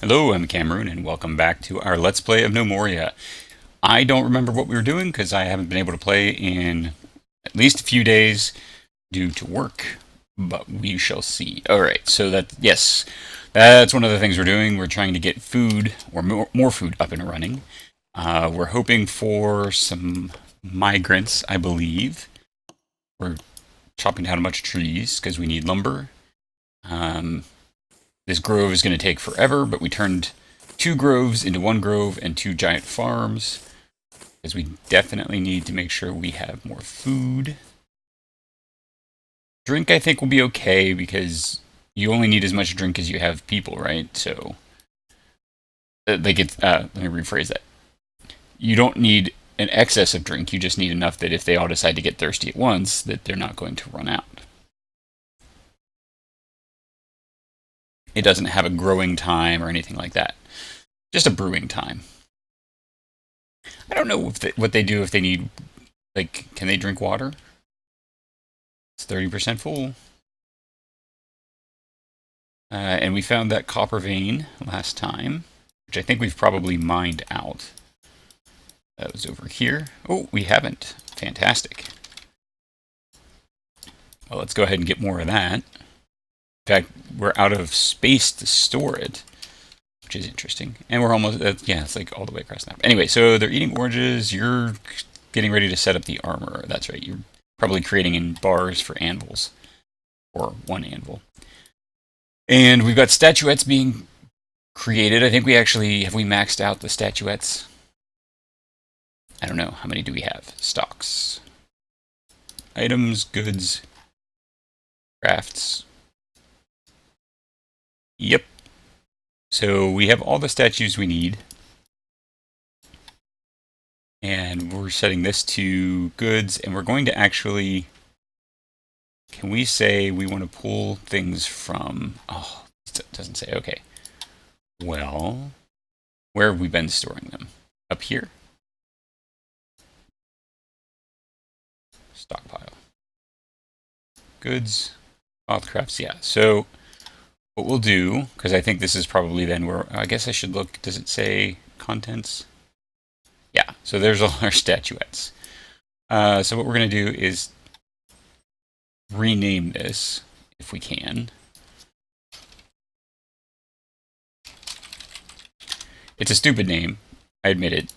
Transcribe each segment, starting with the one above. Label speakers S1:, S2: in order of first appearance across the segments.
S1: Hello, I'm Cameron, and welcome back to our Let's Play of Gnomoria. I don't remember what we were doing because I haven't been able to play in at least a few days due to work, but we shall see. Alright, so yes, that's one of the things we're doing. We're trying to get food, or more food, up and running. We're hoping for some migrants, I believe. We're chopping down a bunch of trees because we need lumber. Um, This grove is going to take forever, but we turned two groves into one grove and two giant farms because we definitely need to make sure we have more food. Drink, I think, will be okay because you only need as much drink as you have people, right? So, let me rephrase that. You don't need an excess of drink. You just need enough that if they all decide to get thirsty at once, that they're not going to run out. It doesn't have a growing time or anything like that. Just a brewing time. I don't know what they do if they need, like, can they drink water? It's 30% full. And we found that copper vein last time, which I think we've probably mined out. That was over here. Oh, we haven't. Fantastic. Well, let's go ahead and get more of that. In fact, we're out of space to store it, which is interesting. And we're almost, yeah, it's like all the way across the map. Anyway, so they're eating oranges. You're getting ready to set up the armor. That's right. You're probably creating in bars for anvils, or one anvil. And we've got statuettes being created. I think have we maxed out the statuettes? I don't know. How many do we have? Stocks. Items, goods, crafts. Yep. So we have all the statues we need. And we're setting this to goods, and we're going to actually... Can we say we want to pull things from... Oh, it doesn't say. Okay. Well, where have we been storing them? Up here? Stockpile. Goods. Cloth crafts, yeah. So what we'll do, because I think this is probably then where... I guess I should look. Does it say contents? Yeah, so there's all our statuettes. So what we're going to do is rename this, if we can. It's a stupid name, I admit it.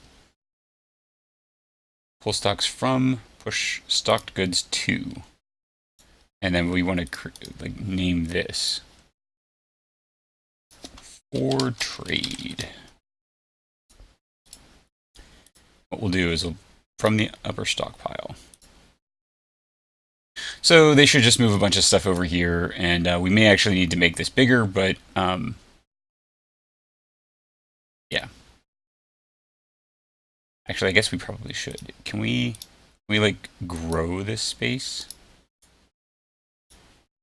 S1: Pull stocks from, push stocked goods to. And then we want to name this for trade. What we'll do is from the upper stockpile. So they should just move a bunch of stuff over here, and we may actually need to make this bigger, but yeah. Actually, I guess we probably should. Can we like grow this space?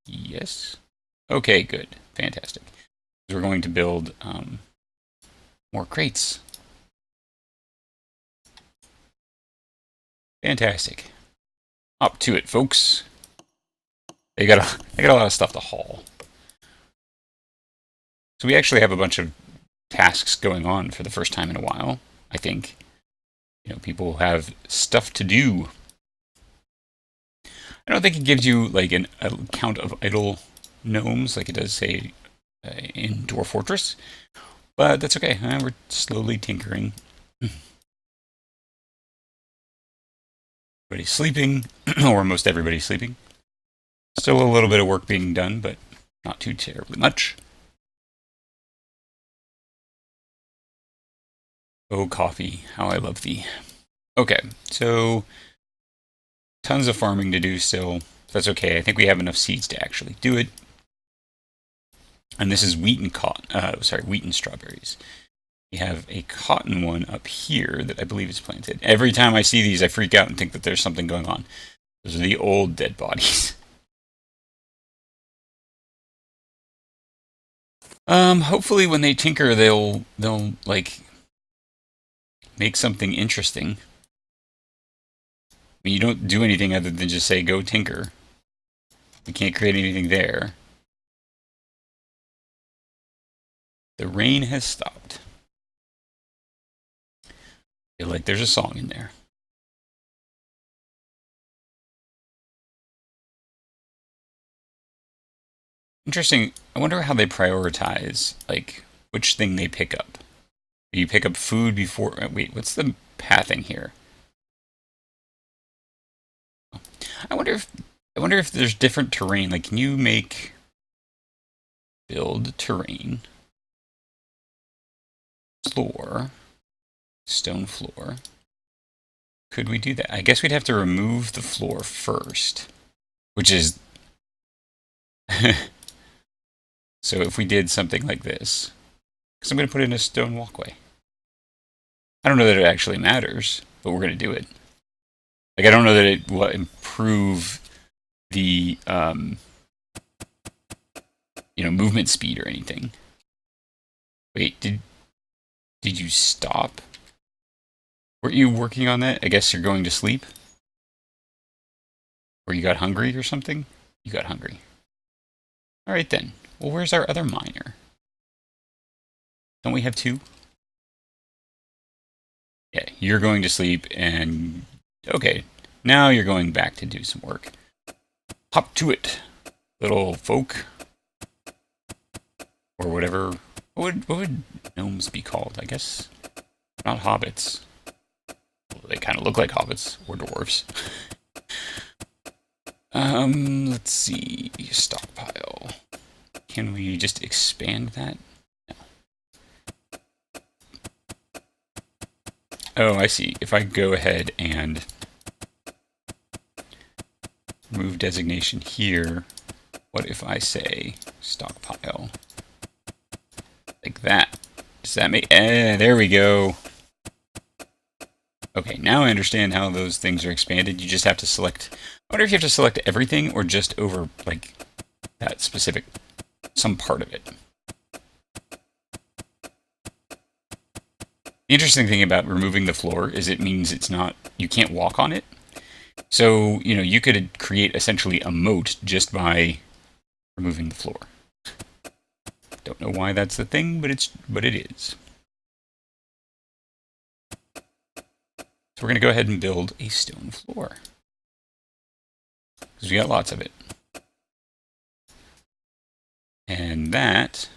S1: Yes. Okay, good. Fantastic. We're going to build more crates. Fantastic. Up to it, folks. They got a lot of stuff to haul. So we actually have a bunch of tasks going on for the first time in a while, I think. You know, people have stuff to do. I don't think it gives you like a count of idle gnomes like it does say in Dwarf Fortress, but that's okay. We're slowly tinkering. Everybody's sleeping, or most everybody's sleeping. Still a little bit of work being done, but not too terribly much. Oh, coffee, how I love thee. Okay, so tons of farming to do still. That's okay. I think we have enough seeds to actually do it. And this is wheat and wheat and strawberries. We have a cotton one up here that I believe is planted. Every time I see these, I freak out and think that there's something going on. Those are the old dead bodies. Hopefully when they tinker, they'll like make something interesting. I mean, you don't do anything other than just say, go tinker. We can't create anything there. The rain has stopped. I feel like there's a song in there. Interesting. I wonder how they prioritize, like, which thing they pick up. Do you pick up food before... wait, what's the pathing here? I wonder if... I wonder if there's different terrain. Like, can you make... Build terrain. Floor. Stone floor. Could we do that? I guess we'd have to remove the floor first. Which is... So if we did something like this... Because I'm going to put in a stone walkway. I don't know that it actually matters, but we're going to do it. Like, I don't know that it will improve the, movement speed or anything. Wait, did you stop? Weren't you working on that? I guess you're going to sleep? Or you got hungry or something? You got hungry. Alright then. Well, where's our other miner? Don't we have two? Yeah, you're going to sleep and... Okay, now you're going back to do some work. Hop to it, little folk. Or whatever. What would gnomes be called, I guess? Not hobbits. Well, they kind of look like hobbits, or dwarves. Let's see. Stockpile. Can we just expand that? Oh, I see. If I go ahead and move designation here, what if I say stockpile? Like that. Does that make... there we go. Okay, now I understand how those things are expanded. You just have to select... I wonder if you have to select everything or just over, like, that specific... some part of it. The interesting thing about removing the floor is it means it's not, you can't walk on it. So, you could create essentially a moat just by removing the floor. Don't know why that's the thing, but it is. So we're going to go ahead and build a stone floor. Because we got lots of it. And that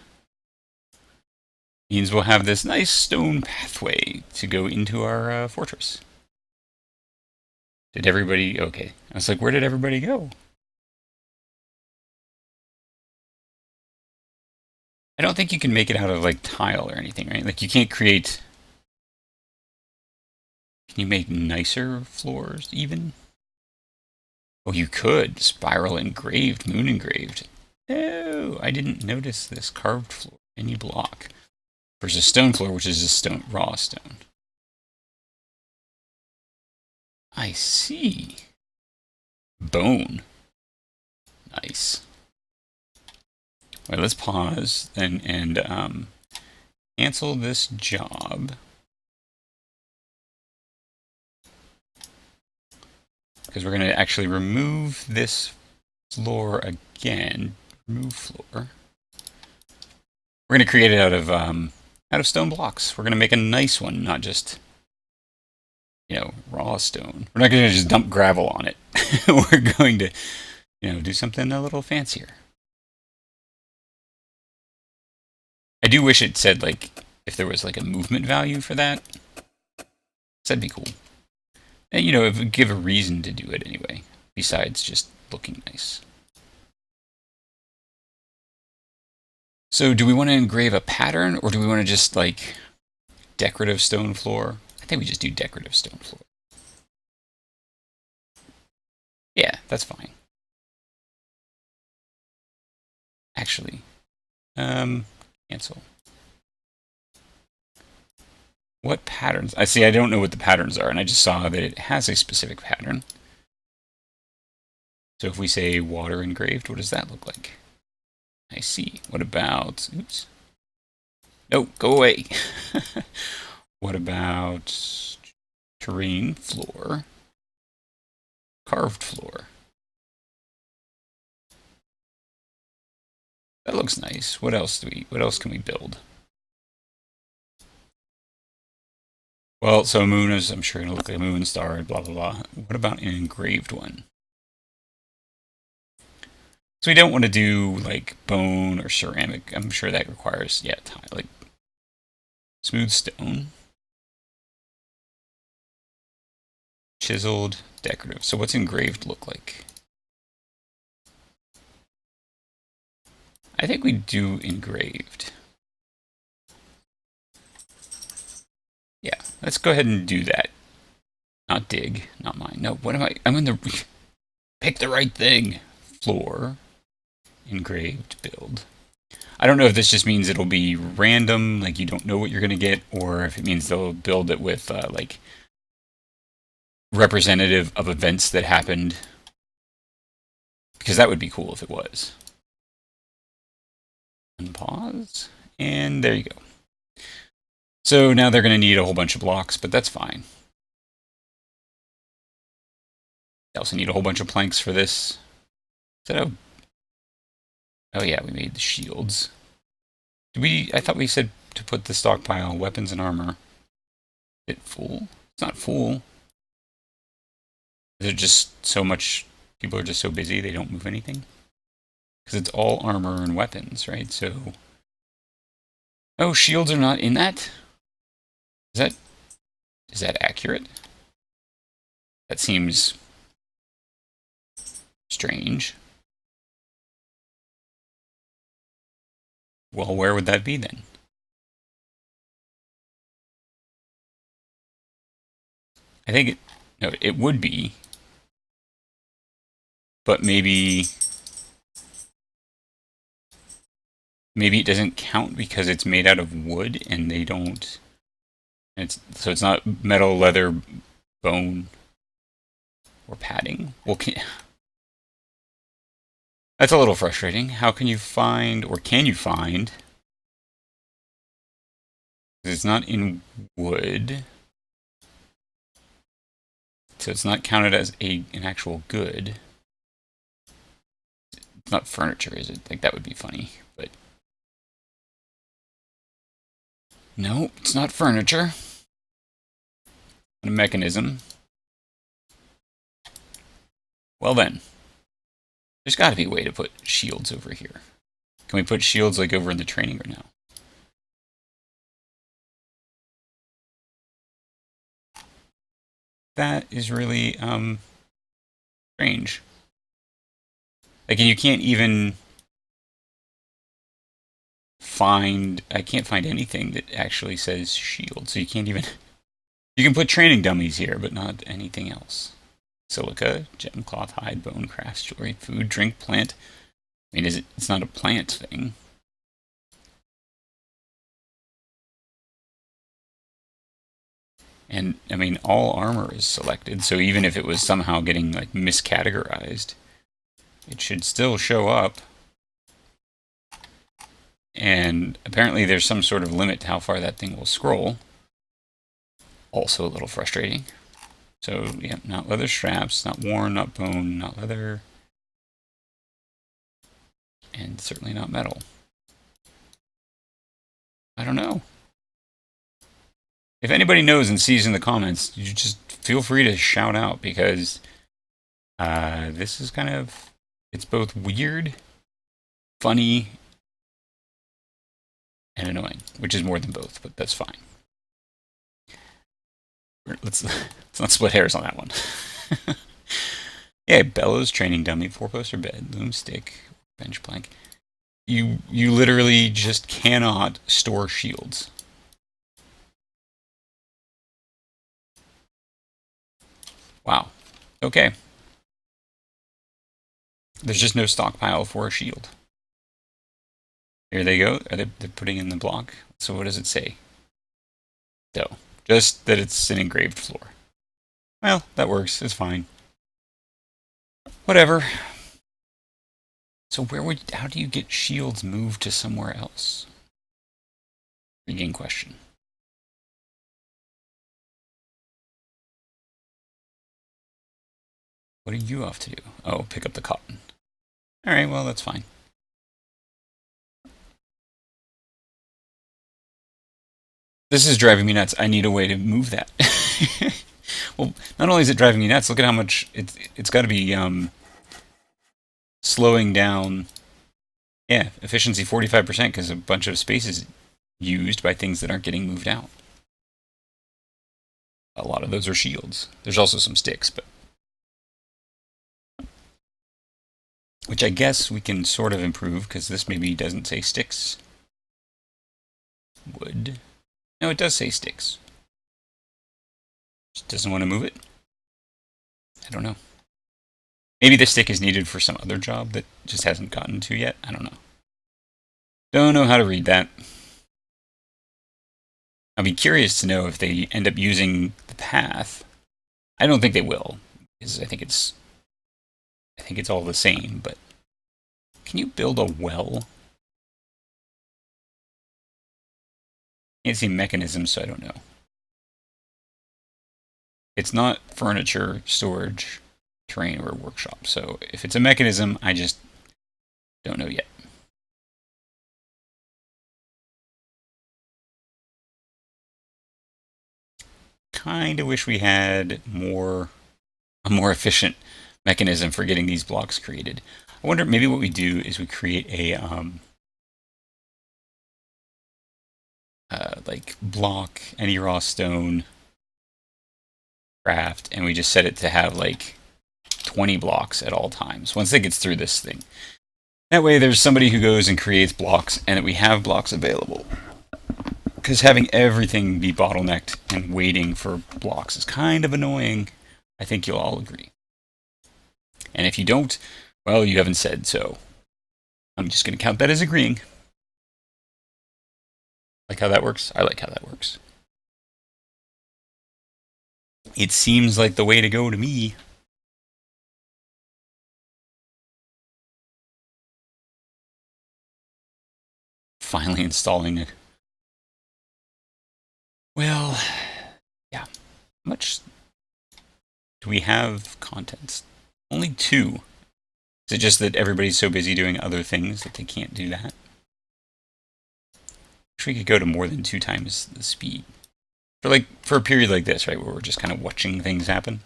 S1: means we'll have this nice stone pathway to go into our fortress. Did everybody... Okay. I was like, where did everybody go? I don't think you can make it out of, like, tile or anything, right? Like, you can't create... Can you make nicer floors, even? Oh, you could. Spiral engraved, moon engraved. Oh, I didn't notice this carved floor. Any block. Versus stone floor, which is just stone, raw stone. I see. Bone. Nice. All right, let's pause then and cancel this job. Because we're going to actually remove this floor again. Remove floor. We're going to create it out of stone blocks. We're going to make a nice one, not just, raw stone. We're not going to just dump gravel on it. We're going to, do something a little fancier. I do wish it said, like, if there was, like, a movement value for that. That'd be cool. And, it would give a reason to do it anyway, besides just looking nice. So do we want to engrave a pattern, or do we want to just, like, decorative stone floor? I think we just do decorative stone floor. Yeah, that's fine. Actually, cancel. What patterns? I see, I don't know what the patterns are, and I just saw that it has a specific pattern. So if we say water engraved, what does that look like? I see. What about... Oops. No, go away. What about terrain floor? Carved floor. That looks nice. What else can we build? Well, so a moon is, I'm sure, going to look like a moon star, blah, blah, blah. What about an engraved one? So we don't want to do like bone or ceramic. I'm sure that requires, yeah, time, like smooth stone, chiseled, decorative. So what's engraved look like? I think we do engraved. Yeah, let's go ahead and do that. Not dig, not mine. No, what am I? I'm in the pick the right thing. Floor, engraved, build. I don't know if this just means it'll be random, like you don't know what you're going to get, or if it means they'll build it with like representative of events that happened. Because that would be cool if it was. Unpause, and there you go. So now they're going to need a whole bunch of blocks, but that's fine. They also need a whole bunch of planks for this. Is that oh yeah, we made the shields. I thought we said to put the stockpile, weapons and armor. Is it full? It's not full. Is it just so much, people are just so busy they don't move anything? Because it's all armor and weapons, right? So, oh, shields are not in that? Is that accurate? That seems strange. Well, where would that be then? I think no, it would be, but maybe it doesn't count because it's made out of wood and they don't. So it's not metal, leather, bone, or padding. Well, that's a little frustrating. How can you find, or can you find? It's not in wood, so it's not counted as an actual good. It's not furniture, is it? Like that would be funny, but no, it's not furniture. A mechanism. Well then, there's got to be a way to put shields over here. Can we put shields like over in the training room now? That is really strange. Like, and you can't even find. I can't find anything that actually says shield. So you can't even. You can put training dummies here, but not anything else. Silica, gem, cloth, hide, bone, crafts, jewelry, food, drink, plant. I mean, it's not a plant thing. And I mean, all armor is selected, so even if it was somehow getting like miscategorized, it should still show up. And apparently there's some sort of limit to how far that thing will scroll. Also a little frustrating. So, yeah, not leather straps, not worn, not bone, not leather. And certainly not metal. I don't know. If anybody knows and sees in the comments, you just feel free to shout out because this is kind of, it's both weird, funny, and annoying, which is more than both, but that's fine. Let's not split hairs on that one. Yeah, bellows, training dummy, four-poster bed, loom stick, bench plank. You literally just cannot store shields. Wow. Okay. There's just no stockpile for a shield. Here they go. They're putting in the block. So what does it say? So, just that it's an engraved floor. Well, that works. It's fine. Whatever. So how do you get shields moved to somewhere else? Intriguing question. What are you off to do? Oh, pick up the cotton. Alright, well, that's fine. This is driving me nuts. I need a way to move that. Well, not only is it driving me nuts, look at how much it's got to be slowing down. Yeah, efficiency 45% because a bunch of space is used by things that aren't getting moved out. A lot of those are shields. There's also some sticks, but which I guess we can sort of improve because this maybe doesn't say sticks. Wood. No, it does say sticks. Just doesn't want to move it. I don't know. Maybe the stick is needed for some other job that just hasn't gotten to yet. I don't know. Don't know how to read that. I'll be curious to know if they end up using the path. I don't think they will, because I think it's all the same, but can you build a well? Can't see mechanisms, so I don't know. It's not furniture, storage, terrain, or workshop, so if it's a mechanism, I just don't know yet. Kind of wish we had a more efficient mechanism for getting these blocks created. I wonder, maybe what we do is we create a like block any raw stone craft, and we just set it to have like 20 blocks at all times once it gets through this thing. That way there's somebody who goes and creates blocks and that we have blocks available. Because having everything be bottlenecked and waiting for blocks is kind of annoying. I think you'll all agree. And if you don't, well, you haven't said so. I'm just going to count that as agreeing. Like how that works? I like how that works. It seems like the way to go to me. Finally installing it. Well, yeah. How much do we have contents? Only 2. Is it just that everybody's so busy doing other things that they can't do that? Wish we could go to more than 2 times the speed. For a period like this, right, where we're just kind of watching things happen.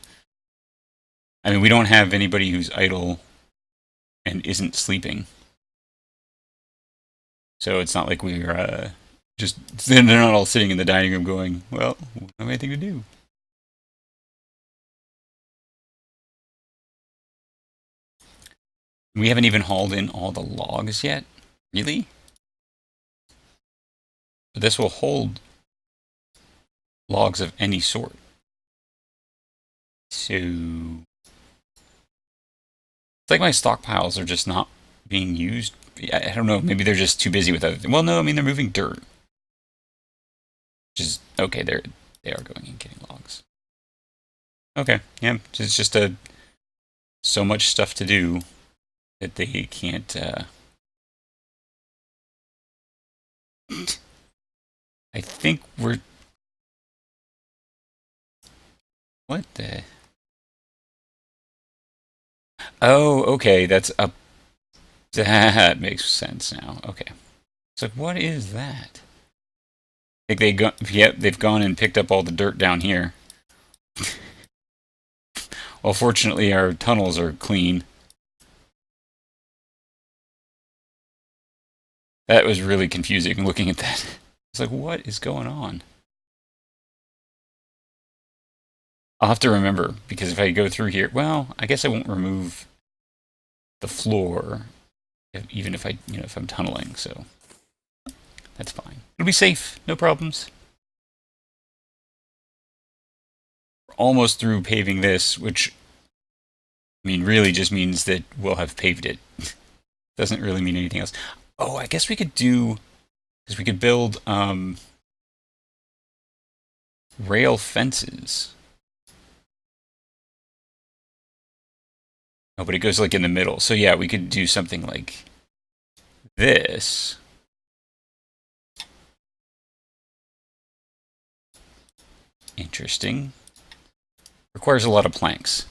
S1: I mean, we don't have anybody who's idle and isn't sleeping. So it's not like we're they're not all sitting in the dining room going, well, we don't have anything to do. We haven't even hauled in all the logs yet. Really? But this will hold logs of any sort. So it's like my stockpiles are just not being used. I don't know, maybe they're just too busy with other things. Well, no, I mean, they're moving dirt. Which is, okay, they are going and getting logs. Okay, yeah, it's just so much stuff to do that they can't, I think we're, what the, oh, okay, that's up, that makes sense now, okay. So what is that? I think they've gone and picked up all the dirt down here. Well, fortunately, our tunnels are clean. That was really confusing looking at that. It's like, what is going on? I'll have to remember, because if I go through here, well, I guess I won't remove the floor, even if if I'm tunneling, so that's fine. It'll be safe, no problems. We're almost through paving this, which, I mean, really just means that we'll have paved it. Doesn't really mean anything else. Oh, I guess we could do, because we could build rail fences. Oh, but it goes like in the middle. So yeah, we could do something like this. Interesting. Requires a lot of planks.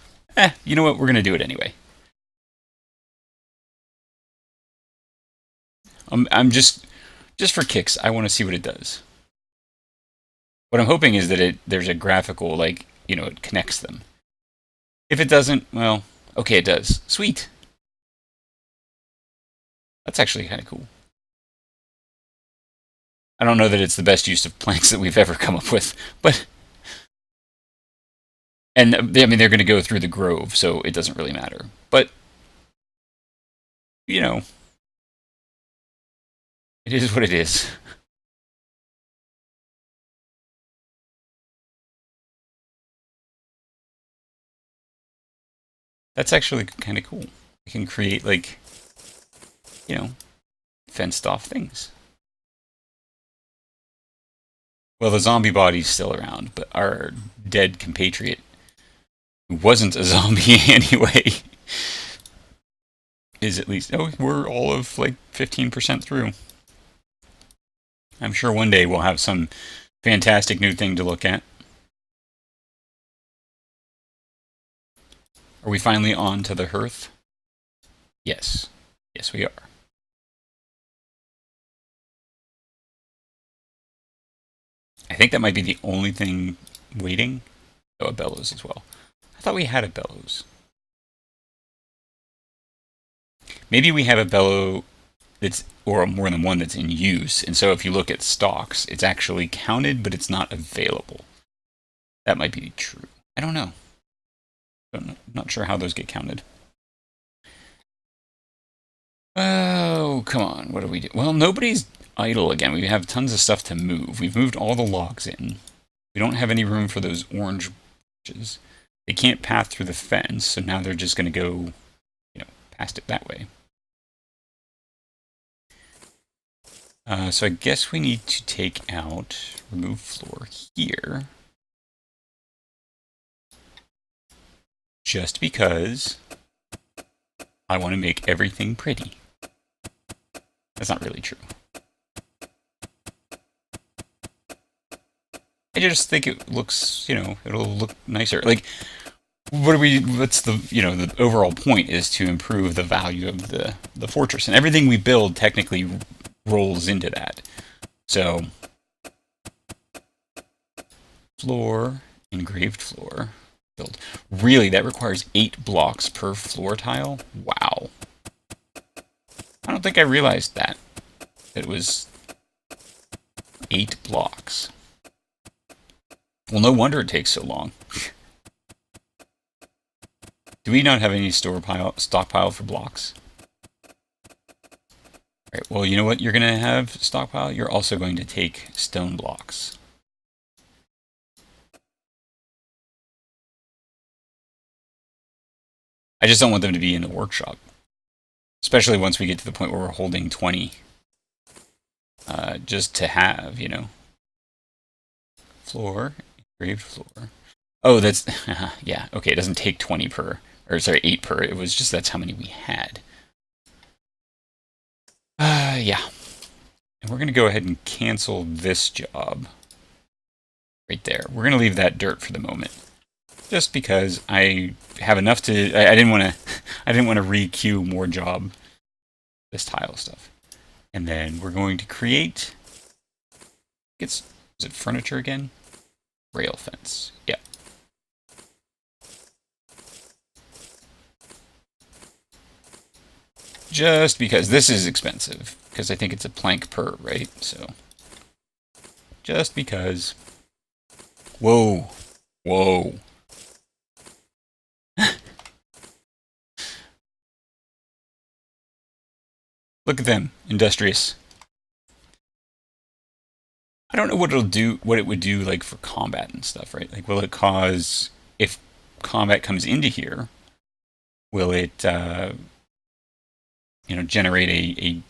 S1: You know what? We're going to do it anyway. I'm just for kicks, I want to see what it does. What I'm hoping is that there's a graphical, like, it connects them. If it doesn't, well, okay, it does. Sweet. That's actually kind of cool. I don't know that it's the best use of planks that we've ever come up with, but and I mean they're going to go through the grove, so it doesn't really matter. But you know, it is what it is. That's actually kind of cool. You can create like, you know, fenced off things. Well, the zombie body's still around, but our dead compatriot, who wasn't a zombie anyway, is at least. Oh, we're all of like 15% through. I'm sure one day we'll have some fantastic new thing to look at. Are we finally on to the hearth? Yes. Yes, we are. I think that might be the only thing waiting. Oh, a bellows as well. I thought we had a bellows. Maybe we have a bellow that's, or more than one that's in use, and so if you look at stocks, it's actually counted, but it's not available. That might be true. I don't know. Not sure how those get counted. Oh, come on. What do we do? Well, nobody's idle again. We have tons of stuff to move. We've moved all the logs in. We don't have any room for those orange branches. They can't path through the fence, so now they're just going to go, past it that way. So I guess we need to take out, remove floor here. Just because I want to make everything pretty. That's not really true. I just think it looks, it'll look nicer. Like, what's the overall point is to improve the value of the fortress. And everything we build technically rolls into that. So, floor, engraved floor, build. Really, that requires 8 blocks per floor tile? Wow. I don't think I realized that. It was 8 blocks. Well, no wonder it takes so long. Do we not have any stockpile for blocks? Alright, well, you know what you're going to have stockpile? You're also going to take stone blocks. I just don't want them to be in the workshop. Especially once we get to the point where we're holding 20. Just to have, Floor, engraved floor. Oh, that's, yeah, okay, it doesn't take 20 per, or sorry, 8 per, it was just that's how many we had. Yeah. And we're going to go ahead and cancel this job. Right there. We're going to leave that dirt for the moment. Just because I have enough to, I didn't want to, I didn't want to re-queue more job, this tile stuff. And then we're going to create, is it furniture again? Rail fence, yeah. Just because this is expensive, because I think it's a plank per, right? So, just because. Whoa, whoa. Look at them, industrious. I don't know what it would do like for combat and stuff, right? Like, will it cause, if combat comes into here, will it, generate a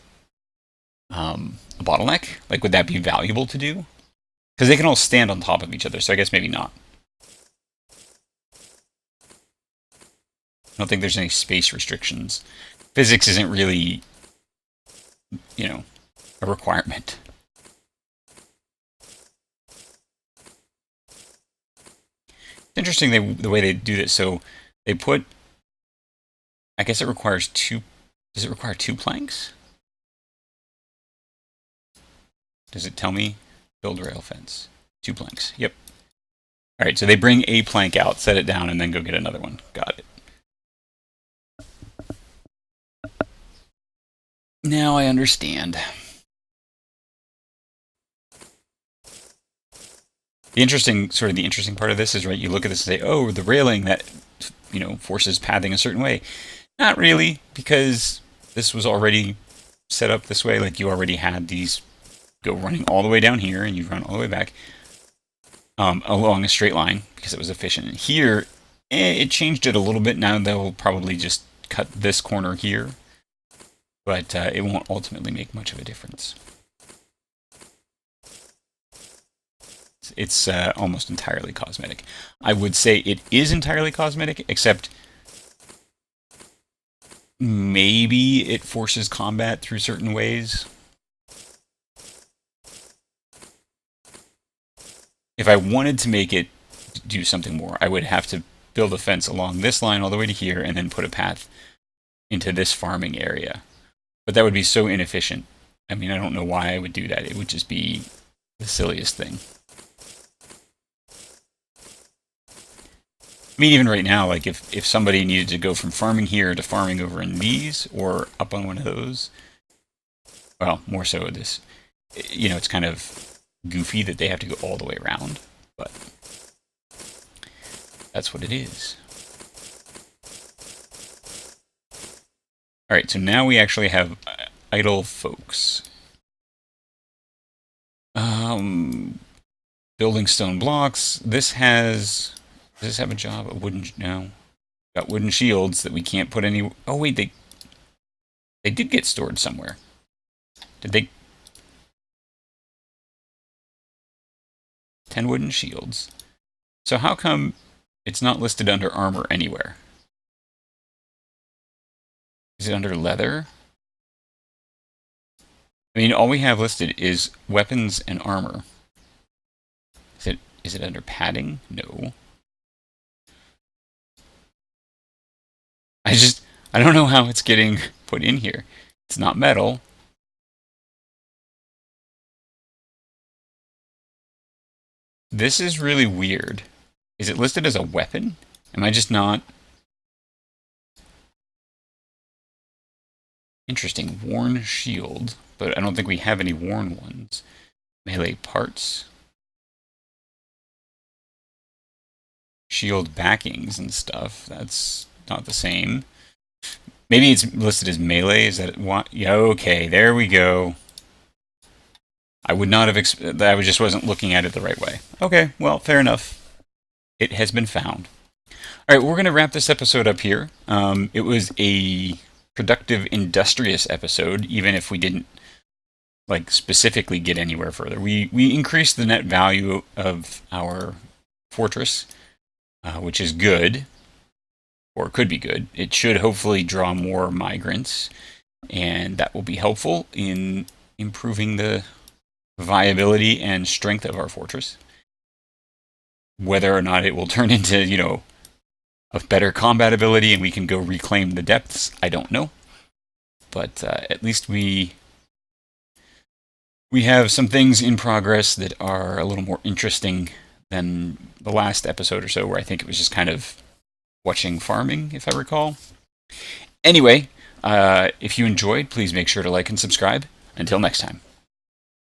S1: bottleneck? Like, would that be valuable to do? Because they can all stand on top of each other, so I guess maybe not. I don't think there's any space restrictions. Physics isn't really, a requirement. It's interesting the way they do this. So they put, I guess it requires 2, does it require 2 planks? Does it tell me? Build rail fence. 2 planks. Yep. All right, so they bring a plank out, set it down, and then go get another one. Got it. Now I understand. The interesting part of this is, right, you look at this and say, oh, the railing that, forces pathing a certain way. Not really, because this was already set up this way. Like, you already had these go running all the way down here, and you run all the way back along a straight line, because it was efficient. Here, it changed it a little bit. Now they'll probably just cut this corner here, but it won't ultimately make much of a difference. It's almost entirely cosmetic. I would say it is entirely cosmetic, except maybe it forces combat through certain ways. If I wanted to make it do something more, I would have to build a fence along this line all the way to here and then put a path into this farming area. But that would be so inefficient. I mean, I don't know why I would do that. It would just be the silliest thing. I mean, even right now, like if somebody needed to go from farming here to farming over in these or up on one of those, well, more so this, it's kind of goofy that they have to go all the way around, but that's what it is. All right, so now we actually have idle folks. Building stone blocks. Does this have a job? No. Got wooden shields that we can't put any... Oh, wait, they did get stored somewhere. Did they... 10 wooden shields. So how come it's not listed under armor anywhere? Is it under leather? I mean, all we have listed is weapons and armor. Is it under padding? No. I don't know how it's getting put in here. It's not metal. This is really weird. Is it listed as a weapon? Am I just not... Interesting. Worn shield. But I don't think we have any worn ones. Melee parts. Shield backings and stuff. That's not the same. Maybe it's listed as melee. Is that what? Yeah, okay, there we go. I would not have... I just wasn't looking at it the right way. Okay, well, fair enough. It has been found. All right, we're going to wrap this episode up here. It was a productive, industrious episode, even if we didn't specifically get anywhere further. We increased the net value of our fortress, which is good, or could be good. It should hopefully draw more migrants, and that will be helpful in improving the viability and strength of our fortress. Whether or not it will turn into, a better combat ability and we can go reclaim the depths, I don't know. But at least we have some things in progress that are a little more interesting than the last episode or so, where I think it was just kind of watching farming, if I recall. Anyway, if you enjoyed, please make sure to like and subscribe. Until next time.